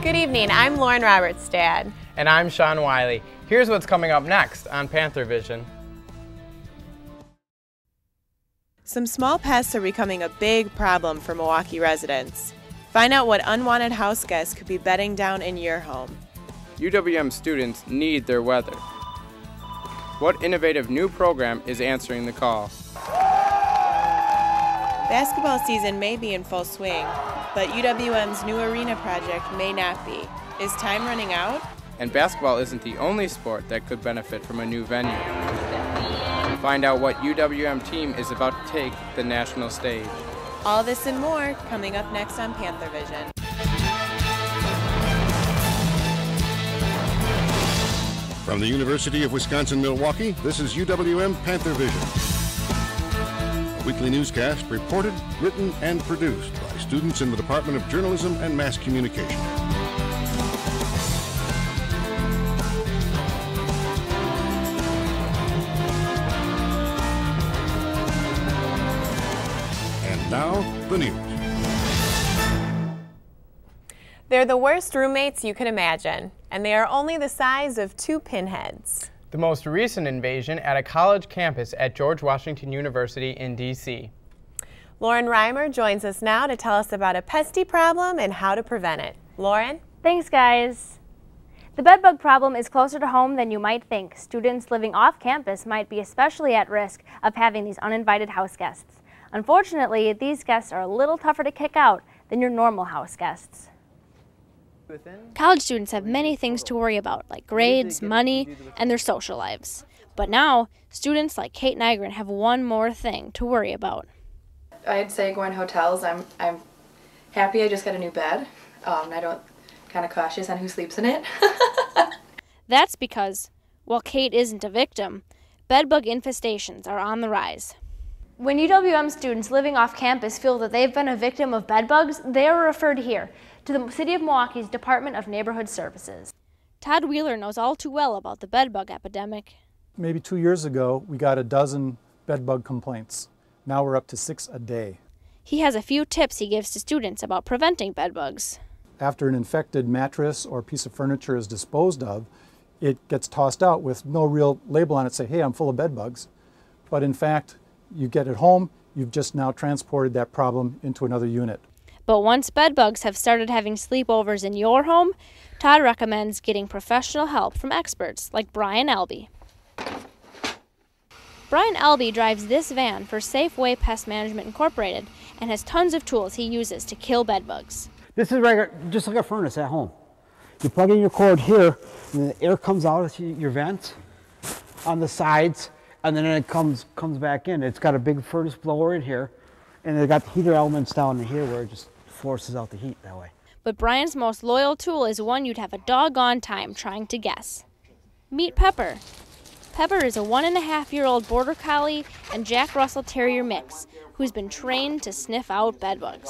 Good evening, I'm Lauren Roberts' dad. And I'm Sean Wiley. Here's what's coming up next on Panthervision. Some small pests are becoming a big problem for Milwaukee residents. Find out what unwanted house guests could be bedding down in your home. UWM students need their weather. What innovative new program is answering the call? Basketball season may be in full swing, but UWM's new arena project may not be. Is time running out? And basketball isn't the only sport that could benefit from a new venue. Find out what UWM team is about to take the national stage. All this and more coming up next on Panthervision. From the University of Wisconsin-Milwaukee, this is UWM Panthervision. A weekly newscast reported, written, and produced by students in the Department of Journalism and Mass Communication. And now, the news. They're the worst roommates you can imagine, and they are only the size of 2 pinheads. The most recent invasion at a college campus at George Washington University in D.C. Lauren Reimer joins us now to tell us about a pesty problem and how to prevent it. Lauren? Thanks, guys. The bedbug problem is closer to home than you might think. Students living off campus might be especially at risk of having these uninvited house guests. Unfortunately, these guests are a little tougher to kick out than your normal house guests. College students have many things to worry about, like grades, money, and their social lives. But now, students like Kate Nygren have one more thing to worry about. I'd say going to hotels, I'm happy I just got a new bed. I don't, kind of cautious on who sleeps in it. That's because, while Kate isn't a victim, bedbug infestations are on the rise. When UWM students living off campus feel that they've been a victim of bedbugs, they are referred here to the City of Milwaukee's Department of Neighborhood Services. Todd Wheeler knows all too well about the bedbug epidemic. Maybe 2 years ago, we got a dozen bedbug complaints. Now we're up to 6 a day. He has a few tips he gives to students about preventing bedbugs. After an infected mattress or piece of furniture is disposed of, it gets tossed out with no real label on it, say, hey, I'm full of bedbugs. But in fact, you get it home, you've just now transported that problem into another unit. But once bedbugs have started having sleepovers in your home, Todd recommends getting professional help from experts like Brian Albee. Brian Albee drives this van for Safeway Pest Management Incorporated and has tons of tools he uses to kill bedbugs. This is regular, just like a furnace at home. You plug in your cord here, and the air comes out of your vents on the sides, and then it comes back in. It's got a big furnace blower in here, and they've got the heater elements down in here where it just forces out the heat that way. But Brian's most loyal tool is one you'd have a doggone time trying to guess. Meet Pepper. Pepper is a 1.5-year-old Border Collie and Jack Russell Terrier mix who's been trained to sniff out bedbugs.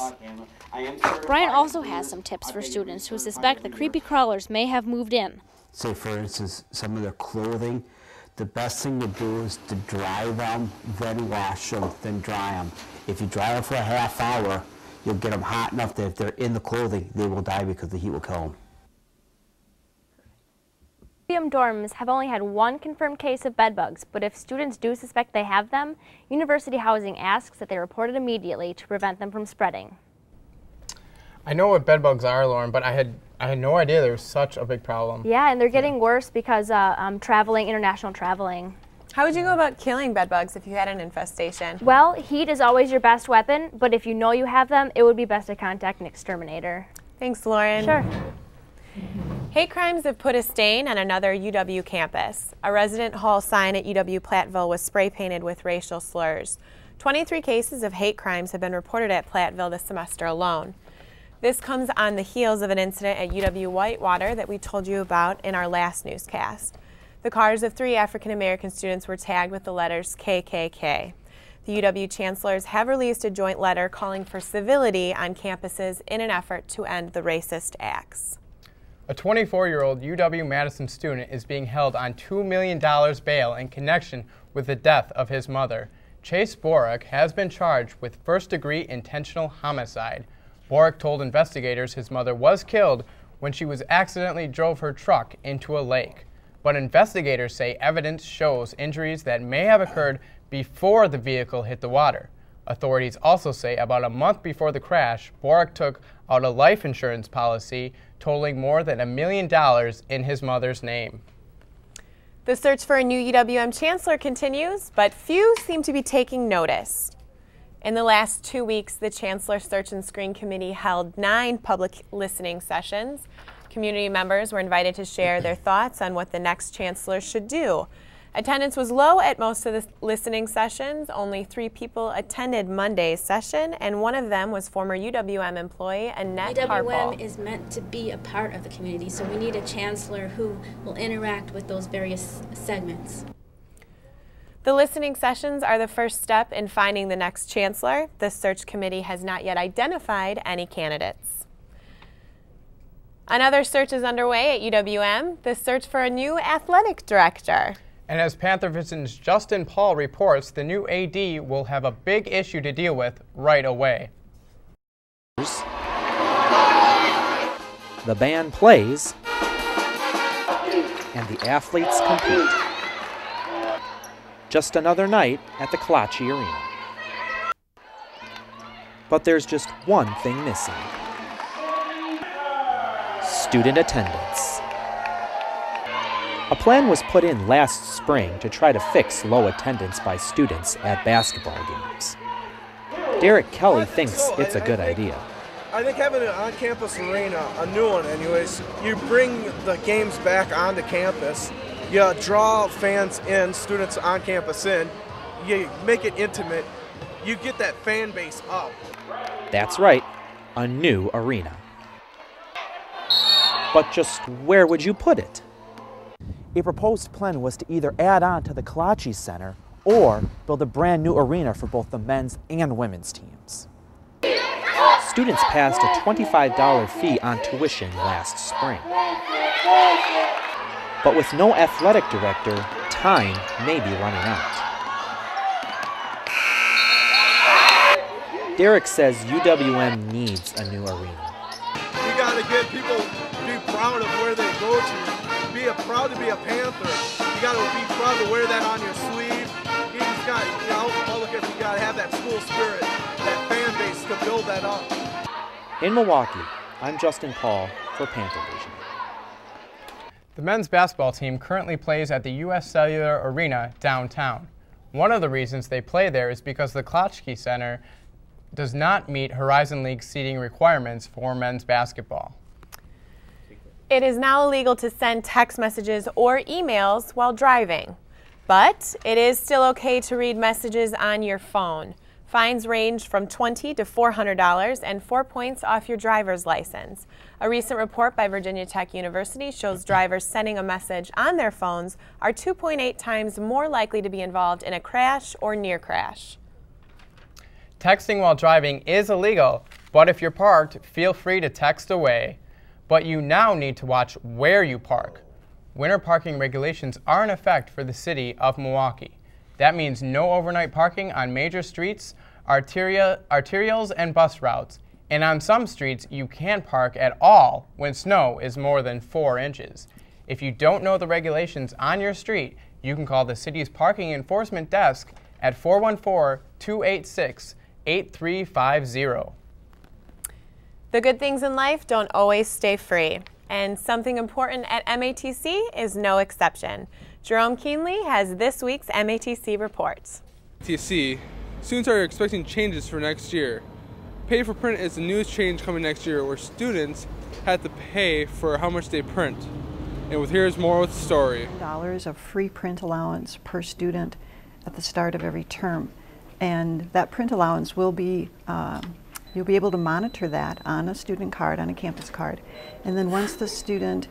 Brian also has some tips for students who suspect the creepy crawlers may have moved in. Say, for instance, some of their clothing. The best thing to do is to dry them, then wash them, then dry them. If you dry them for a half hour, you'll get them hot enough that if they're in the clothing, they will die because the heat will kill them. UWM dorms have only had 1 confirmed case of bedbugs, but if students do suspect they have them, University Housing asks that they report it immediately to prevent them from spreading. I know what bedbugs are, Lauren, but I had no idea there was such a big problem. Yeah, and they're getting worse because international traveling. How would you go about killing bedbugs if you had an infestation? Well, heat is always your best weapon, but if you know you have them, it would be best to contact an exterminator. Thanks, Lauren. Sure. Hate crimes have put a stain on another UW campus. A resident hall sign at UW-Platteville was spray painted with racial slurs. 23 cases of hate crimes have been reported at Platteville this semester alone. This comes on the heels of an incident at UW-Whitewater that we told you about in our last newscast. The cars of 3 African-American students were tagged with the letters KKK. The UW chancellors have released a joint letter calling for civility on campuses in an effort to end the racist acts. A 24-year-old UW-Madison student is being held on $2 million bail in connection with the death of his mother. Chase Borick has been charged with first-degree intentional homicide. Borick told investigators his mother was killed when she was accidentally drove her truck into a lake. But investigators say evidence shows injuries that may have occurred before the vehicle hit the water. Authorities also say about a month before the crash, Boric took out a life insurance policy totaling more than $1 million in his mother's name. The search for a new UWM chancellor continues, but few seem to be taking notice. In the last 2 weeks, the Chancellor Search and Screen Committee held 9 public listening sessions. Community members were invited to share their thoughts on what the next chancellor should do. Attendance was low at most of the listening sessions. Only 3 people attended Monday's session, and one of them was former UWM employee Annette Harpel. UWM is meant to be a part of the community, so we need a chancellor who will interact with those various segments. The listening sessions are the first step in finding the next chancellor. The search committee has not yet identified any candidates. Another search is underway at UWM, the search for a new athletic director. And as Panthervision's Justin Paul reports, the new AD will have a big issue to deal with right away. The band plays, and the athletes compete. Just another night at the Klachi Arena. But there's just one thing missing. Student attendance. A plan was put in last spring to try to fix low attendance by students at basketball games. Derek Kelly thinks it's a good idea. I think having an on-campus arena, a new one anyways, you bring the games back onto campus, you draw fans in, students on campus in, you make it intimate, you get that fan base up. That's right, a new arena. But just where would you put it? A proposed plan was to either add on to the Klachi Center or build a brand new arena for both the men's and women's teams. Students passed a $25 fee on tuition last spring. But with no athletic director, time may be running out. Derek says UWM needs a new arena. You got to get people to be proud of where they go to. Proud to be a Panther. You got to be proud to wear that on your sleeve. You just got, you got to have that school spirit, that fan base to build that up. In Milwaukee, I'm Justin Paul for Panthervision. The men's basketball team currently plays at the U.S. Cellular Arena downtown. One of the reasons they play there is because the Klachi Center does not meet Horizon League seating requirements for men's basketball. It is now illegal to send text messages or emails while driving, but it is still okay to read messages on your phone. Fines range from $20 to $400 and 4 points off your driver's license. A recent report by Virginia Tech University shows drivers sending a message on their phones are 2.8 times more likely to be involved in a crash or near crash. Texting while driving is illegal, but if you're parked, feel free to text away. But you now need to watch where you park. Winter parking regulations are in effect for the city of Milwaukee. That means no overnight parking on major streets, arterials, and bus routes. And on some streets, you can't park at all when snow is more than 4 inches. If you don't know the regulations on your street, you can call the city's parking enforcement desk at 414-286-8350. The good things in life don't always stay free, and something important at MATC is no exception. Jerome Keenley has this week's MATC report. MATC, students are expecting changes for next year. Pay for print is the newest change coming next year, where students have to pay for how much they print. And here's more with the story. $10 of free print allowance per student at the start of every term, and that print allowance will be you'll be able to monitor that on a student card, on a campus card. And then once the student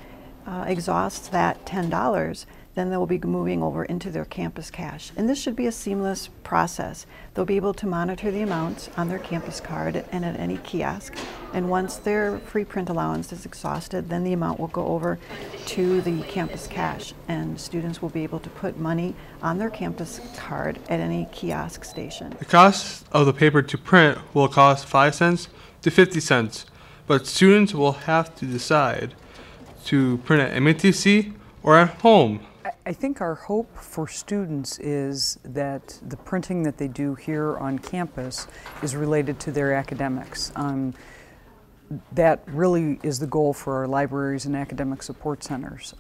exhausts that $10, then they will be moving over into their campus cash. And this should be a seamless process. They'll be able to monitor the amounts on their campus card and at any kiosk. And once their free print allowance is exhausted, then the amount will go over to the campus cash. And students will be able to put money on their campus card at any kiosk station. The cost of the paper to print will cost 5 cents to 50 cents, but students will have to decide to print at MATC or at home. I think our hope for students is that the printing that they do here on campus is related to their academics. That really is the goal for our libraries and academic support centers.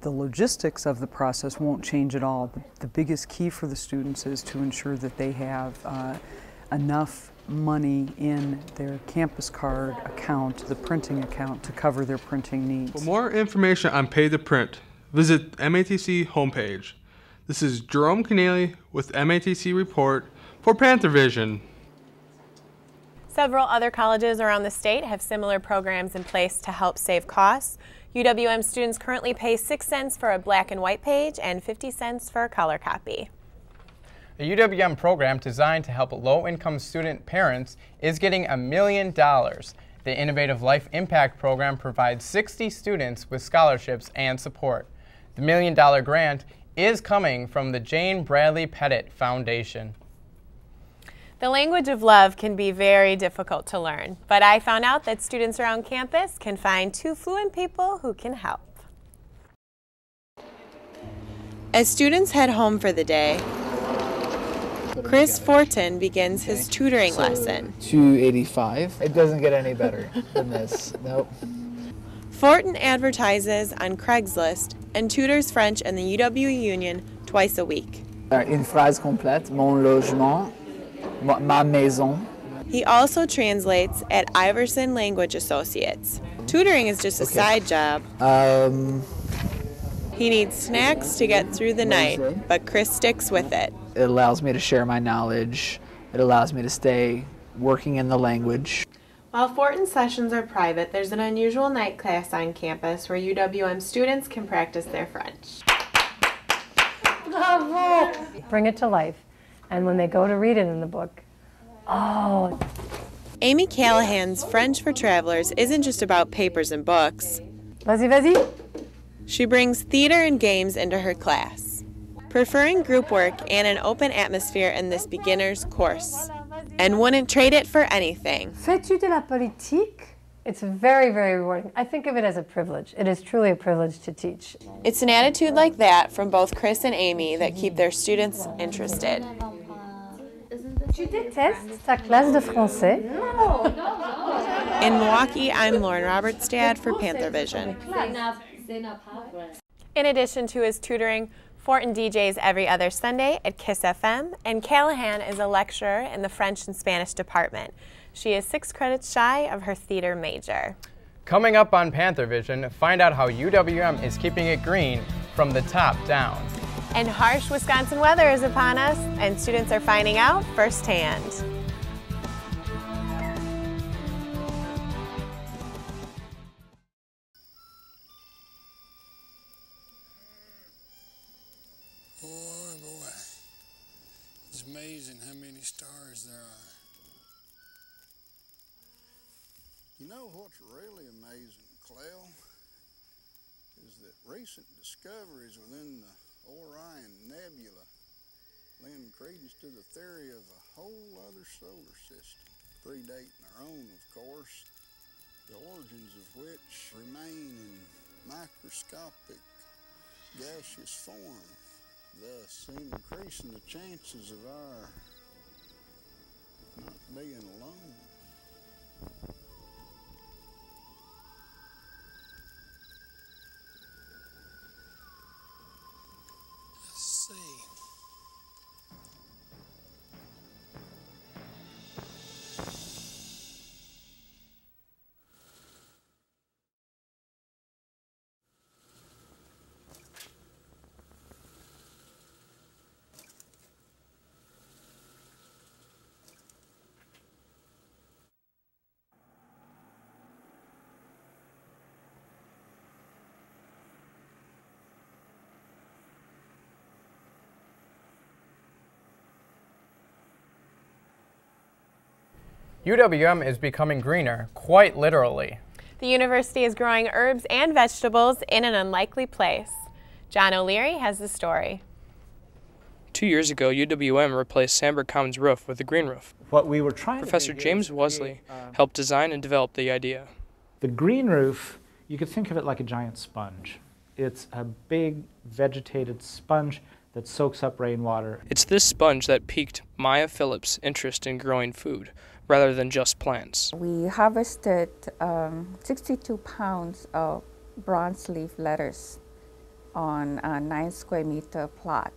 The logistics of the process won't change at all. The biggest key for the students is to ensure that they have enough money in their campus card account, the printing account, to cover their printing needs. For more information on Pay to Print, visit MATC homepage. This is Jerome Keneally with MATC Report for Panthervision. Several other colleges around the state have similar programs in place to help save costs. UWM students currently pay 6 cents for a black and white page and 50 cents for a color copy. A UWM program designed to help low-income student parents is getting $1 million. The Innovative Life Impact Program provides 60 students with scholarships and support. The $1 million grant is coming from the Jane Bradley Pettit Foundation. The language of love can be very difficult to learn, but I found out that students around campus can find 2 fluent people who can help. As students head home for the day, Chris Fortin begins his tutoring lesson. 285. It doesn't get any better than this. Nope. Fortin advertises on Craigslist and tutors French in the UW Union twice a week. Une phrase complète, mon logement, ma maison. He also translates at Iverson Language Associates. Tutoring is just a side job. He needs snacks to get through the night, but Chris sticks with it. It allows me to share my knowledge. It allows me to stay working in the language. While Fortin's sessions are private, there's an unusual night class on campus where UWM students can practice their French. Bravo! Bring it to life. And when they go to read it in the book, oh. Amy Callahan's French for Travelers isn't just about papers and books. Vas-y, vas-y. She brings theater and games into her class, preferring group work and an open atmosphere in this beginner's course, and wouldn't trade it for anything. Fais-tu de la politique? It's very, very rewarding. I think of it as a privilege. It is truly a privilege to teach. It's an attitude like that from both Chris and Amy that keep their students interested. Tu détestes ta classe de français? In Milwaukee, I'm Lauren Robertstad for Panthervision. In addition to his tutoring, Fortin DJs every other Sunday at KISS FM, and Callahan is a lecturer in the French and Spanish department. She is 6 credits shy of her theater major. Coming up on Panthervision, find out how UWM is keeping it green from the top down. And harsh Wisconsin weather is upon us, and students are finding out firsthand. Boy, it's amazing how many stars there are. You know what's really amazing, Clell, is that recent discoveries within the Orion Nebula lend credence to the theory of a whole other solar system, predating our own, of course, the origins of which remain in microscopic gaseous form, thus increasing the chances of our not being alone. Let's see. UWM is becoming greener, quite literally. The university is growing herbs and vegetables in an unlikely place. John O'Leary has the story. 2 years ago, UWM replaced Sandberg Commons roof with a green roof. What we were trying Professor to James Wesley helped design and develop the idea. The green roof, you could think of it like a giant sponge. It's a big vegetated sponge that soaks up rainwater. It's this sponge that piqued Maya Phillips' interest in growing food, rather than just plants. We harvested 62 pounds of bronze leaf lettuce on a 9 square meter plot.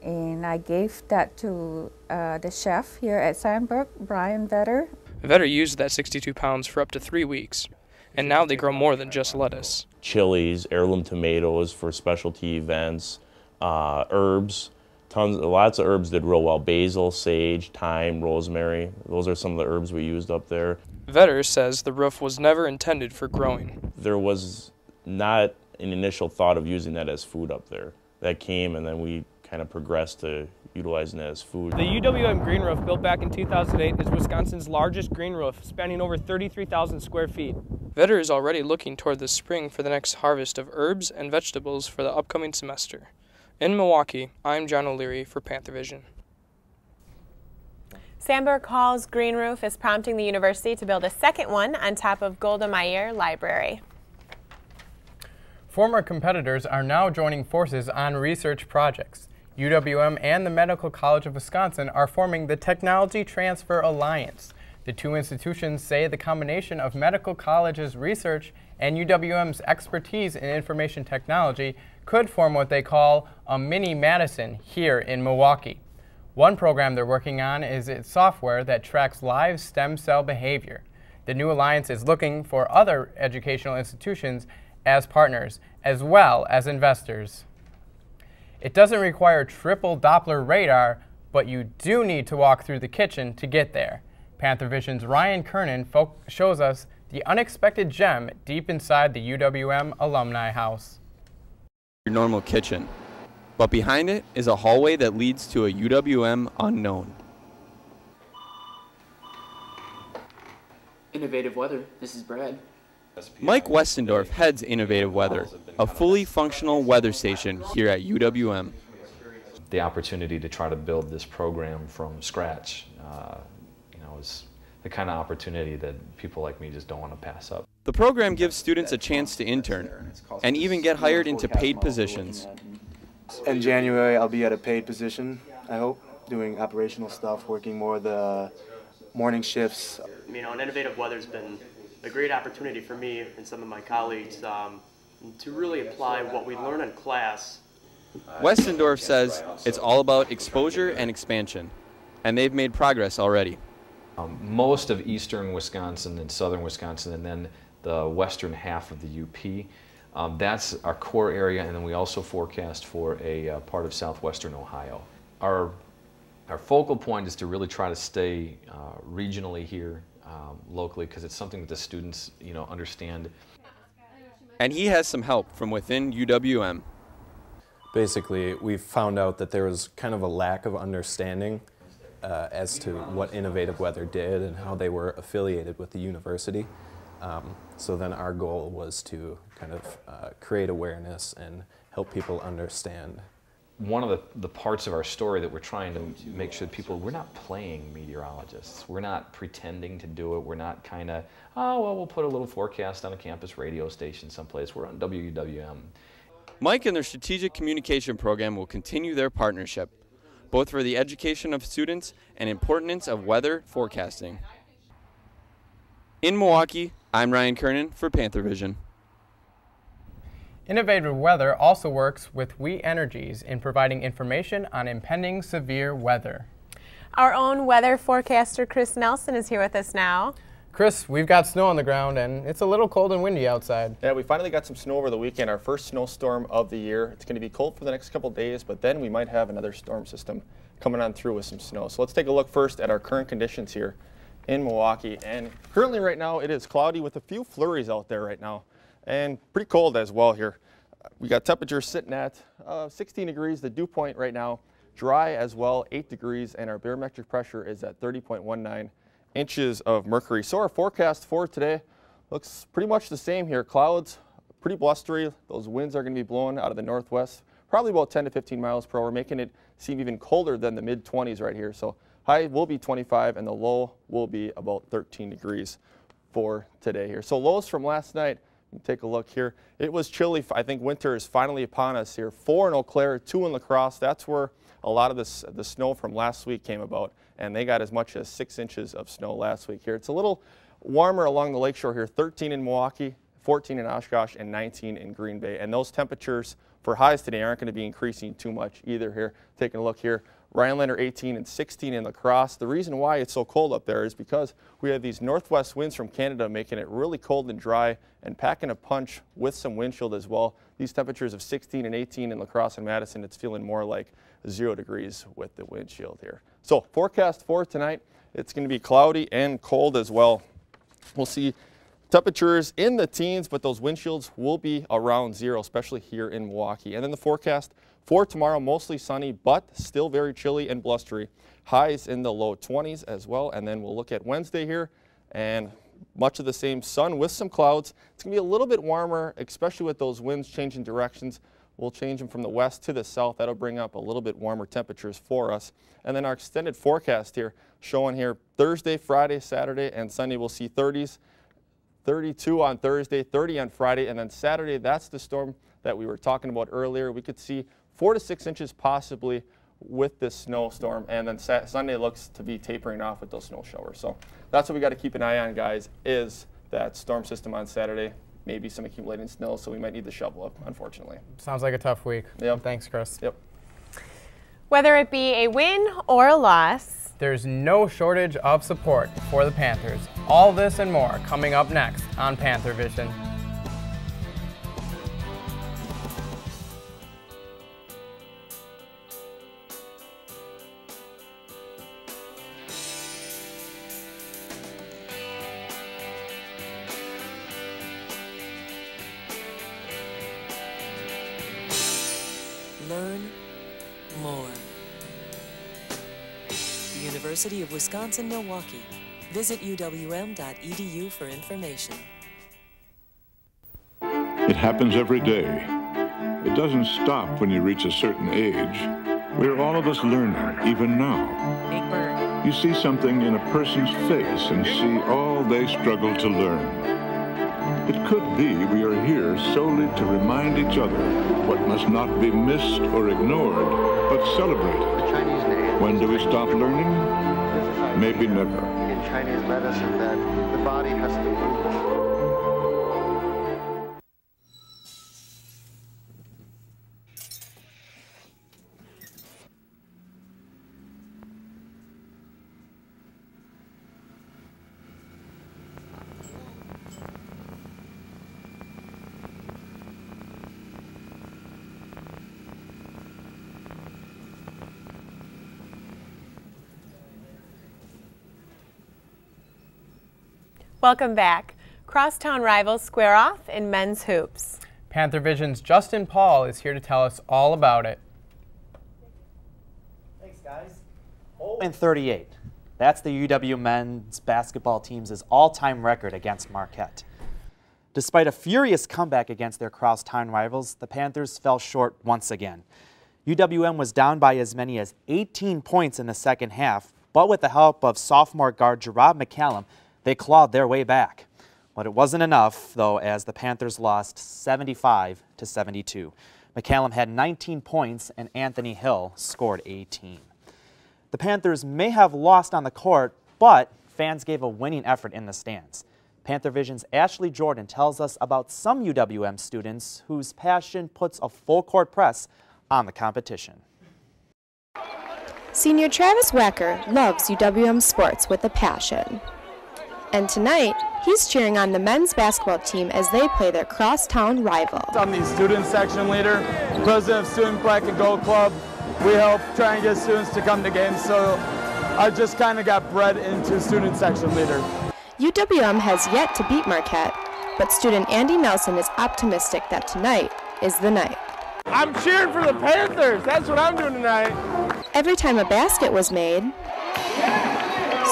And I gave that to the chef here at Sandberg, Brian Vetter. Vetter used that 62 pounds for up to 3 weeks, and now they grow more than just lettuce. Chilies, heirloom tomatoes for specialty events, herbs, lots of herbs did real well. Basil, sage, thyme, rosemary, those are some of the herbs we used up there. Vetter says the roof was never intended for growing. There was not an initial thought of using that as food up there. That came, and then we kind of progressed to utilizing it as food. The UWM green roof, built back in 2008, is Wisconsin's largest green roof, spanning over 33,000 square feet. Vetter is already looking toward the spring for the next harvest of herbs and vegetables for the upcoming semester. In Milwaukee, I'm John O'Leary for Panthervision. Sandberg Hall's green roof is prompting the university to build a second one on top of Golda Meir Library. Former competitors are now joining forces on research projects. UWM and the Medical College of Wisconsin are forming the Technology Transfer Alliance. The two institutions say the combination of Medical College's research and UWM's expertise in information technology could form what they call a mini Madison here in Milwaukee. One program they're working on is its software that tracks live stem cell behavior. The new alliance is looking for other educational institutions as partners, as well as investors. It doesn't require triple Doppler radar, but you do need to walk through the kitchen to get there. Panthervision's Ryan Kernan shows us the unexpected gem deep inside the UWM alumni house. Your normal kitchen, but behind it is a hallway that leads to a UWM unknown. Innovative Weather, this is Brad. Mike Westendorf heads Innovative Weather, a fully functional weather station here at UWM. The opportunity to try to build this program from scratch, is the kind of opportunity that people like me just don't want to pass up. The program gives students a chance to intern and even get hired into paid positions. In January, I'll be at a paid position, I hope, doing operational stuff, working more of the morning shifts. And Innovative Weather's been a great opportunity for me and some of my colleagues to really apply what we learn in class. Westendorf says it's all about exposure and expansion, and they've made progress already. Most of eastern Wisconsin and southern Wisconsin, and then the western half of the UP, that's our core area, and then we also forecast for a part of southwestern Ohio. Our focal point is to really try to stay regionally here, locally, because it's something that the students understand. And he has some help from within UWM. Basically, we found out that there was kind of a lack of understanding as to what Innovative Weather did and how they were affiliated with the university. So then our goal was to kind of create awareness and help people understand. One of the parts of our story that we're trying to make sure that people, we're not playing meteorologists. We're not pretending to do it. We're not kind of, oh, well, we'll put a little forecast on a campus radio station someplace. We're on WWM. Mike and their strategic communication program will continue their partnership, both for the education of students and importance of weather forecasting. In Milwaukee, I'm Ryan Kernan for Panthervision. Innovative Weather also works with We Energies in providing information on impending severe weather. Our own weather forecaster Chris Nelson is here with us now. Chris, we've got snow on the ground and it's a little cold and windy outside. Yeah, we finally got some snow over the weekend, our first snowstorm of the year. It's going to be cold for the next couple days, but then we might have another storm system coming on through with some snow. So let's take a look first at our current conditions here in Milwaukee. And currently right now it is cloudy with a few flurries out there right now and pretty cold as well here. We got temperatures sitting at 16 degrees, the dew point right now, dry as well, 8 degrees, and our barometric pressure is at 30.19 inches of mercury. So our forecast for today looks pretty much the same here. Clouds, pretty blustery. Those winds are going to be blowing out of the northwest, probably about 10 to 15 miles per hour, making it seem even colder than the mid-20s right here. So high will be 25 and the low will be about 13 degrees for today here. So lows from last night, take a look here. It was chilly. I think winter is finally upon us here. 4 in Eau Claire, 2 in La Crosse. That's where a lot of the snow from last week came about, and they got as much as 6 inches of snow last week here. It's a little warmer along the lakeshore here, 13 in Milwaukee, 14 in Oshkosh, and 19 in Green Bay. And those temperatures for highs today aren't going to be increasing too much either here. Taking a look here, Rhinelander 18 and 16 in La Crosse. The reason why it's so cold up there is because we have these northwest winds from Canada making it really cold and dry and packing a punch with some wind chill as well. These temperatures of 16 and 18 in La Crosse and Madison, it's feeling more like 0 degrees with the wind chill here. So forecast for tonight, it's going to be cloudy and cold as well. We'll see temperatures in the teens, but those wind chills will be around 0, especially here in Milwaukee. And then the forecast for tomorrow, mostly sunny, but still very chilly and blustery. Highs in the low 20s as well. And then we'll look at Wednesday here, and much of the same, sun with some clouds. It's going to be a little bit warmer, especially with those winds changing directions. We'll change them from the west to the south. That'll bring up a little bit warmer temperatures for us. And then our extended forecast here, showing here Thursday, Friday, Saturday, and Sunday, we'll see 30s. 32 on Thursday, 30 on Friday, and then Saturday, that's the storm that we were talking about earlier. We could see 4 to 6 inches possibly with this snowstorm, and then Sunday looks to be tapering off with those snow showers. So that's what we got to keep an eye on, guys, is that storm system on Saturday. Maybe some accumulating snow, so we might need to shovel up, unfortunately. Sounds like a tough week. Yep. Thanks, Chris. Yep. Whether it be a win or a loss, there's no shortage of support for the Panthers. All this and more coming up next on Panthervision. Learn more. The University of Wisconsin-Milwaukee. Visit uwm.edu for information. It happens every day. It doesn't stop when you reach a certain age. We're all of us learning, even now. Big Bird. You see something in a person's face and see all they struggle to learn. It could be we are here solely to remind each other what must not be missed or ignored, but celebrated. When do we stop learning? Maybe never. In Chinese medicine, that the body has to move. welcome back. Crosstown rivals square off in men's hoops. Panthervision's Justin Paul is here to tell us all about it. Thanks, guys. 0-38. That's the UW men's basketball team's all-time record against Marquette. Despite a furious comeback against their crosstown rivals, the Panthers fell short once again. UWM was down by as many as 18 points in the second half, but with the help of sophomore guard Gerard McCallum, they clawed their way back. But it wasn't enough, though, as the Panthers lost 75-72. McCallum had 19 points and Anthony Hill scored 18. The Panthers may have lost on the court, but fans gave a winning effort in the stands. Panthervision's Ashley Jordan tells us about some UWM students whose passion puts a full-court press on the competition. Senior Travis Wacker loves UWM sports with a passion. And tonight, he's cheering on the men's basketball team as they play their crosstown rival. I'm the student section leader, president of Student Black and Gold Club. We help try and get students to come to games, so I just kind of got bred into student section leader. UWM has yet to beat Marquette, but student Andy Nelson is optimistic that tonight is the night. I'm cheering for the Panthers. That's what I'm doing tonight. Every time a basket was made,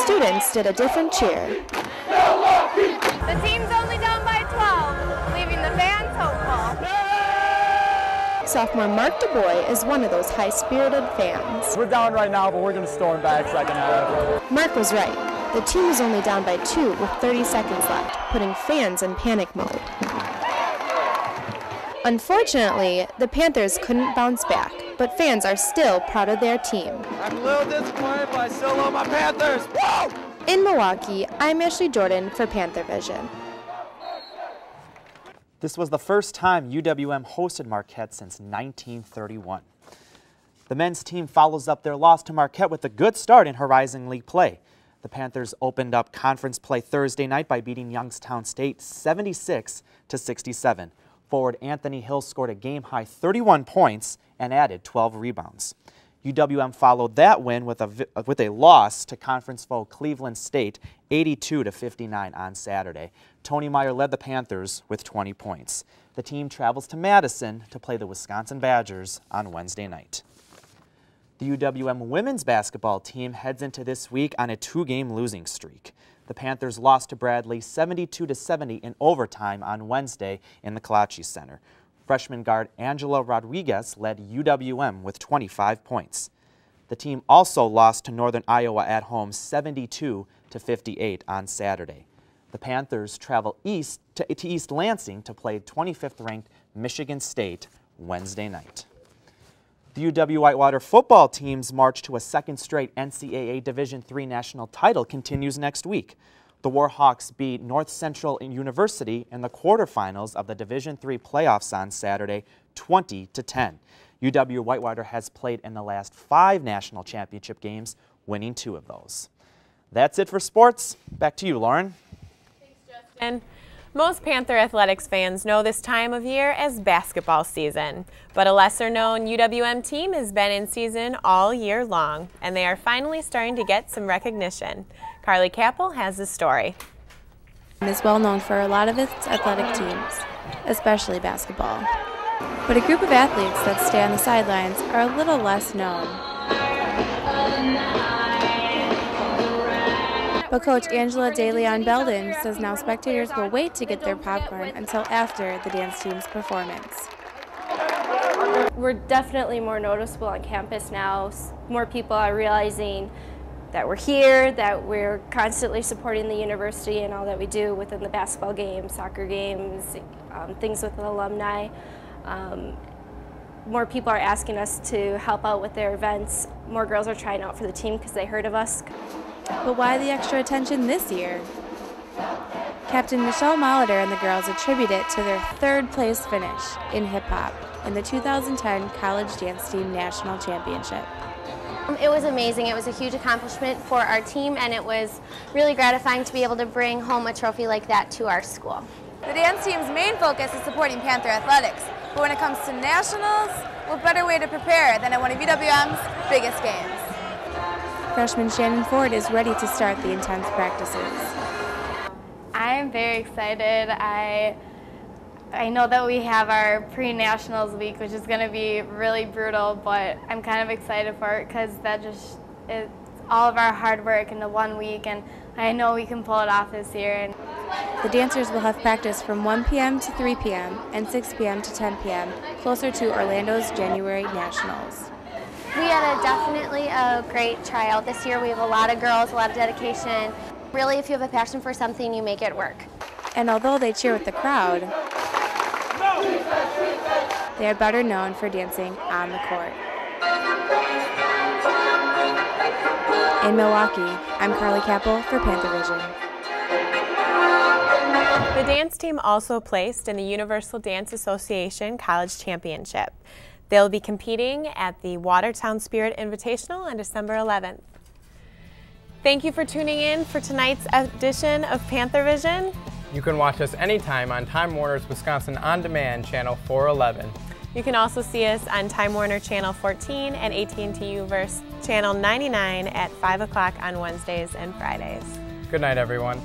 students did a different cheer. The team's only down by 12, leaving the fans hopeful. sophomore Mark DuBois is one of those high-spirited fans. We're down right now, but we're going to storm back second half. Mark was right. The team was only down by 2 with 30 seconds left, putting fans in panic mode. Unfortunately, the Panthers couldn't bounce back, but fans are still proud of their team. I'm a little disappointed, but I still love my Panthers. Whoa! In Milwaukee, I'm Ashley Jordan for Panthervision. This was the first time UWM hosted Marquette since 1931. The men's team follows up their loss to Marquette with a good start in Horizon League play. The Panthers opened up conference play Thursday night by beating Youngstown State 76-67. Forward Anthony Hill scored a game-high 31 points and added 12 rebounds. UWM followed that win with a loss to conference foe Cleveland State 82-59 on Saturday. Tony Meyer led the Panthers with 20 points. The team travels to Madison to play the Wisconsin Badgers on Wednesday night. The UWM women's basketball team heads into this week on a 2-game losing streak. The Panthers lost to Bradley 72-70 in overtime on Wednesday in the Kalachi Center. Freshman guard Angela Rodriguez led UWM with 25 points. The team also lost to Northern Iowa at home 72-58 on Saturday. The Panthers travel east to East Lansing to play 25th-ranked Michigan State Wednesday night. The UW-Whitewater football team's march to a second straight NCAA Division III national title continues next week. The Warhawks beat North Central University in the quarterfinals of the Division III playoffs on Saturday, 20-10. UW-Whitewater has played in the last 5 national championship games, winning 2 of those. That's it for sports. Back to you, Lauren. Thanks, Justin. Most Panther athletics fans know this time of year as basketball season, but a lesser-known UWM team has been in season all year long, and they are finally starting to get some recognition. Carly Capel has the story. It is well known for a lot of its athletic teams, especially basketball. But a group of athletes that stay on the sidelines are a little less known. But Coach Angela DeLeon Belden says now spectators will wait to get their popcorn until after the dance team's performance. We're definitely more noticeable on campus now. More people are realizing that we're here, that we're constantly supporting the university and all that we do within the basketball games, soccer games, things with the alumni. More people are asking us to help out with their events. More girls are trying out for the team because they heard of us. But why the extra attention this year? Captain Michelle Molitor and the girls attribute it to their 3rd place finish in hip-hop in the 2010 College Dance Team National Championship. It was amazing. It was a huge accomplishment for our team, and it was really gratifying to be able to bring home a trophy like that to our school. The dance team's main focus is supporting Panther athletics, but when it comes to nationals, what better way to prepare than at one of UWM's biggest games? Freshman Shannon Ford is ready to start the intense practices. I am very excited. I know that we have our pre-nationals week, which is going to be really brutal, but I'm kind of excited for it because that just is all of our hard work into 1 week, and I know we can pull it off this year. The dancers will have practice from 1 p.m. to 3 p.m. and 6 p.m. to 10 p.m., closer to Orlando's January Nationals. We had definitely a great tryout this year. We have a lot of girls, a lot of dedication. Really, if you have a passion for something, you make it work. And although they cheer with the crowd, they are better known for dancing on the court. In Milwaukee, I'm Carly Capel for Panthervision. The dance team also placed in the Universal Dance Association College Championship. They'll be competing at the Watertown Spirit Invitational on December 11th. Thank you for tuning in for tonight's edition of Panthervision. You can watch us anytime on Time Warner's Wisconsin On Demand Channel 411. You can also see us on Time Warner Channel 14 and AT&T U-verse Channel 99 at 5 o'clock on Wednesdays and Fridays. Good night, everyone.